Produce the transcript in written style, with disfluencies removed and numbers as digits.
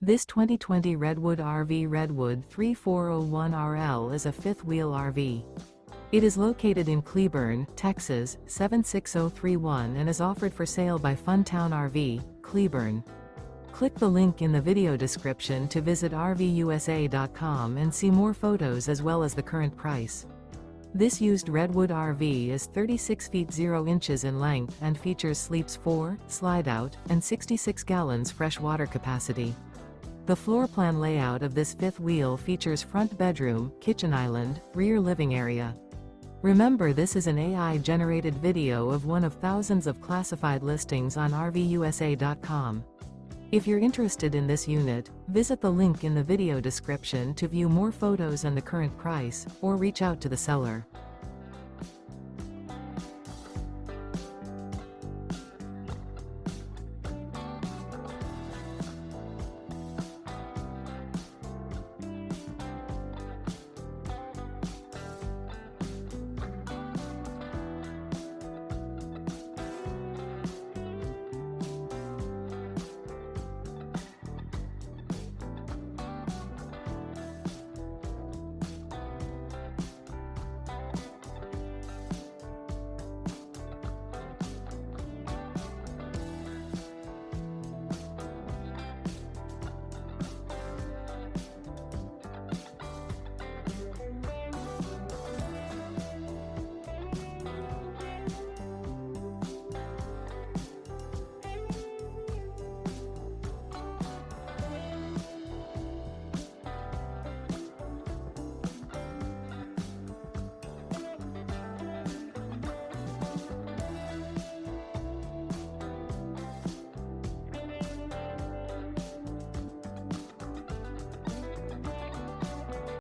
This 2020 Redwood RV Redwood 3401RL is a fifth-wheel RV. It is located in Cleburne, Texas, 76031 and is offered for sale by Funtown RV, Cleburne. Click the link in the video description to visit RVUSA.com and see more photos as well as the current price. This used Redwood RV is 36 feet 0 inches in length and features sleeps 4, slide-out, and 66 gallons fresh water capacity. The floor plan layout of this fifth wheel features front bedroom, kitchen island, rear living area. Remember, this is an AI-generated video of one of thousands of classified listings on RVUSA.com. If you're interested in this unit, visit the link in the video description to view more photos and the current price, or reach out to the seller.